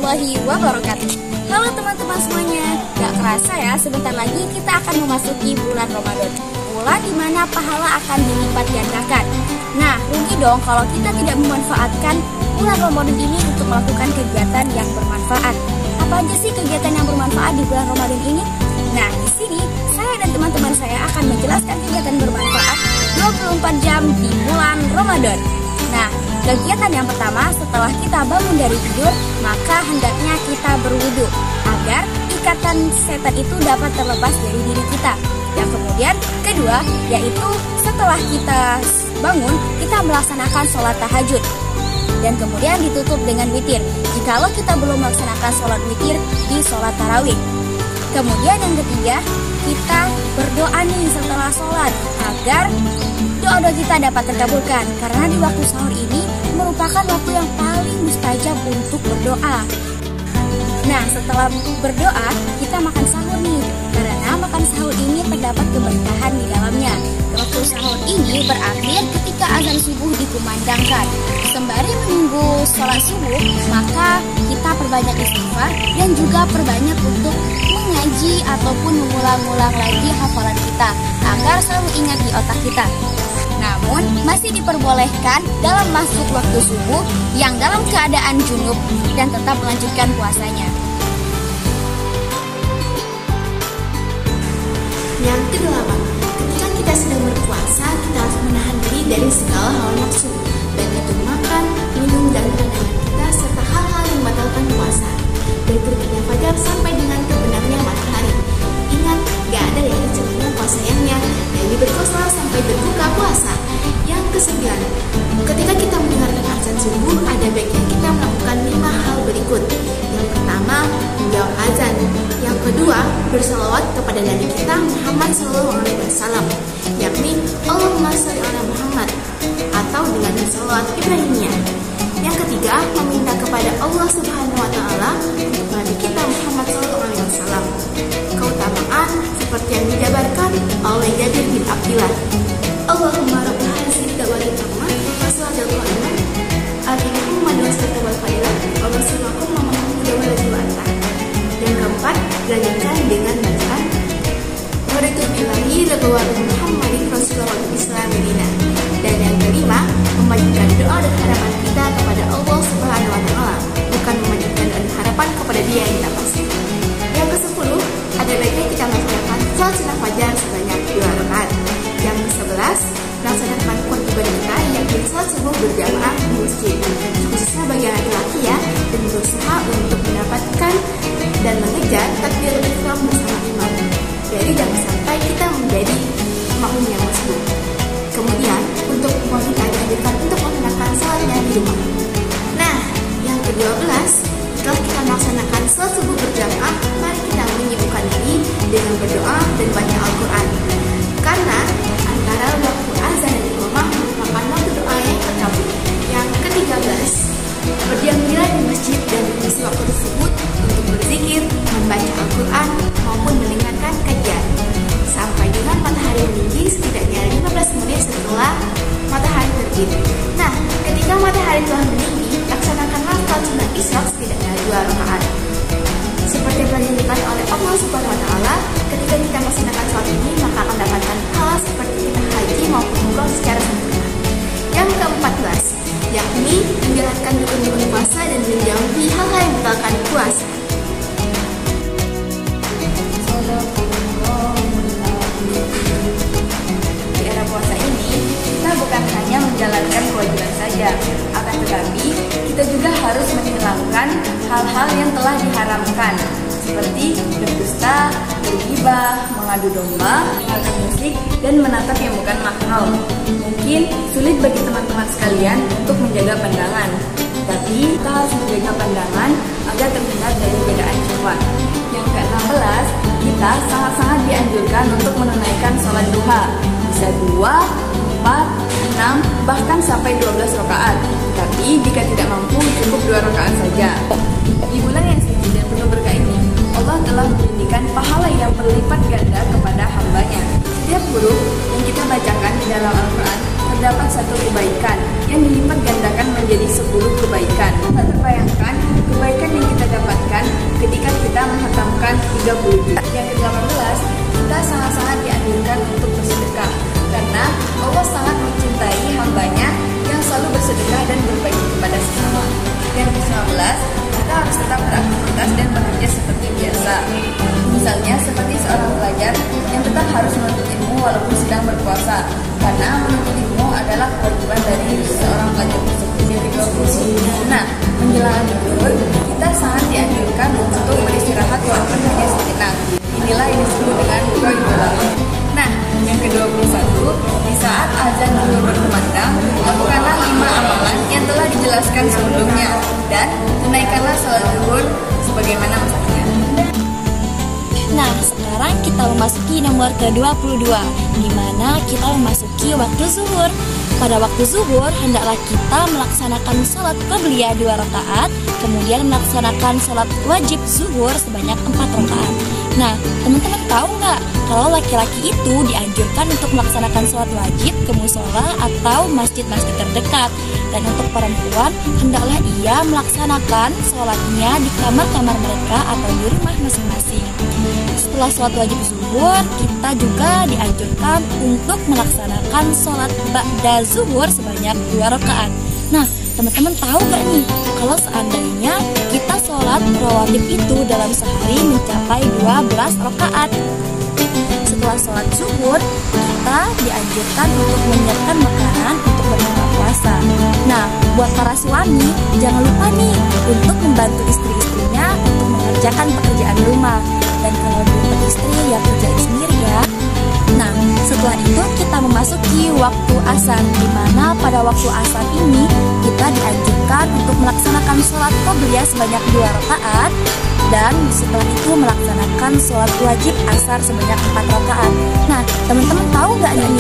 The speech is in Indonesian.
warahmatullahi wabarakatuh. Halo teman-teman semuanya, gak kerasa ya sebentar lagi kita akan memasuki bulan Ramadan, bulan dimana pahala akan dilipat gandakan. Nah, rugi dong kalau kita tidak memanfaatkan bulan Ramadan ini untuk melakukan kegiatan yang bermanfaat. Apa aja sih kegiatan yang bermanfaat di bulan Ramadan ini? Nah, di sini saya dan teman-teman saya akan menjelaskan kegiatan bermanfaat 24 jam di bulan Ramadan. Nah, kegiatan yang pertama, setelah kita bangun dari tidur, maka hendaknya kita berwudu agar ikatan setan itu dapat terlepas dari diri kita. Yang kemudian kedua, yaitu setelah kita bangun, kita melaksanakan sholat tahajud. Dan kemudian ditutup dengan witir. Jikalau kita belum melaksanakan sholat witir, di sholat tarawih. Kemudian yang ketiga, kita berdoa nih setelah sholat agar doa-doa kita dapat terkabulkan. Karena di waktu sahur ini merupakan waktu yang paling mustajab untuk berdoa. Nah, setelah berdoa, kita makan sahur nih. Karena makan sahur ini terdapat keberkahan di dalamnya. Waktu sahur ini berakhir ketika azan subuh dikumandangkan. Sembari menunggu sholat subuh, maka kita perbanyak istighfar dan juga perbanyak untuk mengaji ataupun mengulang-ulang lagi hafalan kita agar selalu ingat di otak kita. Namun, masih diperbolehkan dalam masuk waktu subuh yang dalam keadaan junub dan tetap melanjutkan puasanya. Yang kedelapan, ketika kita sedang berpuasa, kita harus menahan diri dari segala hal nafsu, baik itu makan, minum, dan pandangan kita, serta hal-hal yang membatalkan puasa. Dari terbitnya fajar sampai dengan terbenamnya matahari. Ingat, gak ada yang sebelum puasa yangnya, dari berpuasa sampai berbuka puasa. Yang kesembilan, ketika kita mendengarkan azan subuh, ada baiknya kita melakukan 5 hal berikut. Yang pertama, menjawab azan. Yang kedua, bersalawat kepada Nabi kita Muhammad SAW, yakni Allahumma sholli ala Muhammad, atau dengan salawat Ibrahimiyah. Yang ketiga, meminta kepada Allah Subhanahu wa Ta'ala untuk Nabi kita Muhammad SAW keutamaan seperti yang dijabarkan oleh Jabir bin Abdillah. Allahumma rabbal hadhihi da'watil tammah wa salatul qa'imah ati Muhammad wa sallallahu alaihi wa sallam. Yang keempat, lanjutkan dengan bacaan Waritu billahi ridwanu Muhammadin Rasulullah Islam Medina. Dan yang kelima, memanjatkan doa dan harapan kita kepada Allah Subhanahu wa Ta'ala, bukan memanjatkan doa dan harapan kepada Dia yang kita pasti. Yang ke-10, ada baiknya kita melaksanakan sholat sunnah fajar sebanyak 2 rakaat. Yang ke-11, melaksanakan kewajiban kita yakni sholat subuh berjamaah di masjid, khususnya bagi laki-laki ya, dan berusaha untuk mendapatkan dan mengejar takbiratul ihram bersama imam. Jadi jangan sampai kita menjadi makmum yang masbuk. Kemudian untuk wanita dianjurkan untuk melaksanakan sholatnya di rumah. Nah, yang ke-12, setelah kita melaksanakan sholat subuh berjamaah, mari kita menyibukkan diri dengan berdoa dan baca Al-Quran. Karena antara waktu azan dan iqamah merupakan waktu doa yang terkabul. Yang ke-13, berdiam diri di masjid dan mengisi waktu tersebut untuk berzikir, membaca Al-Quran maupun mendengarkan kajian sampai dengan matahari meninggi setidaknya 15 menit setelah matahari terbit. Nah, ketika matahari telah meninggi, laksanakanlah sholat sunnah isyraq setidaknya 2 rakaat. Seperti yang telah dilakukan oleh Allah Subhanahu wa Ta'ala, ketika kita melaksanakan sholat ini, maka akan mendapatkan pahala seperti kita haji maupun umroh secara sempurna. Yang ke-14, yakni menjalankan rukun-rukun puasa dan menjauhi hal-hal yang membatalkan puasa. Di era puasa ini, kita bukan hanya menjalankan kewajiban saja, akan tetapi kita juga harus menghilangkan hal-hal yang telah diharamkan, seperti berdusta, bergibah, mengadu domba, mendengarkan musik, dan menatap yang bukan mahram. Mungkin sulit bagi teman-teman sekalian untuk menjaga pandangan, tapi kita harus menjaga pandangan agar terhindar dari godaan syahwat. Yang ke-16, kita sangat-sangat dianjurkan untuk menunaikan sholat duha. Bisa 2, 4, 6, bahkan sampai 12 rakaat. Tapi jika tidak mampu, cukup 2 rakaat saja. Di bulan yang suci dan penuh berkah ini, Allah telah memberikan pahala yang berlipat ganda kepada hambanya. Setiap huruf yang kita bacakan di dalam Al-Quran terdapat 1 kebaikan yang dilipat gandakan menjadi 10 kebaikan. Tak terbayangkan kebaikan yang kita dapatkan kita harus tetap beraktivitas dan bekerja seperti biasa. Misalnya seperti seorang pelajar yang tetap harus menuntut ilmu walaupun sedang berpuasa, karena menuntut ilmu adalah kewajiban dari seorang pelajar tersebut. Nah, menjelang tidur, kita sangat dianjurkan untuk beristirahat walaupun hanya sejenak. Inilah yang disebut dengan qailullah. Nah, yang ke-21, di saat azan zuhur berkumandang, lakukanlah 5 amalan yang telah dijelaskan sebelumnya dan tunaikanlah salat zuhur sebagaimana mestinya. Nah, sekarang kita memasuki nomor ke-22, di mana kita memasuki waktu zuhur. Pada waktu zuhur, hendaklah kita melaksanakan sholat qobliyah 2 rakaat, kemudian melaksanakan sholat wajib zuhur sebanyak 4 rakaat. Nah, teman-teman tahu nggak kalau laki-laki itu dianjurkan untuk melaksanakan sholat wajib ke musola atau masjid-masjid terdekat, dan untuk perempuan hendaklah ia melaksanakan sholatnya di kamar-kamar mereka atau di rumah masing-masing. Setelah sholat wajib zuhur, kita juga dianjurkan untuk melaksanakan sholat ba'da zuhur sebanyak 2 rakaat. Nah, teman-teman tahu gak nih kalau seandainya kita sholat rawatib itu dalam sehari mencapai 12 rakaat. Setelah sholat zuhur, kita dianjurkan untuk menyiapkan makanan untuk berbuka puasa. Nah, buat para suami, jangan lupa nih untuk membantu istri-istrinya untuk mengerjakan pekerjaan rumah. Dan kalau belum beristri, ya kerjain sendiri ya. Nah, setelah itu kita memasuki waktu asar, di mana pada waktu asar ini kita dianjurkan untuk melaksanakan sholat qobliyah sebanyak 2 rakaat, dan setelah itu melaksanakan sholat wajib asar sebanyak 4 rakaat. Nah, teman-teman tahu nggak nih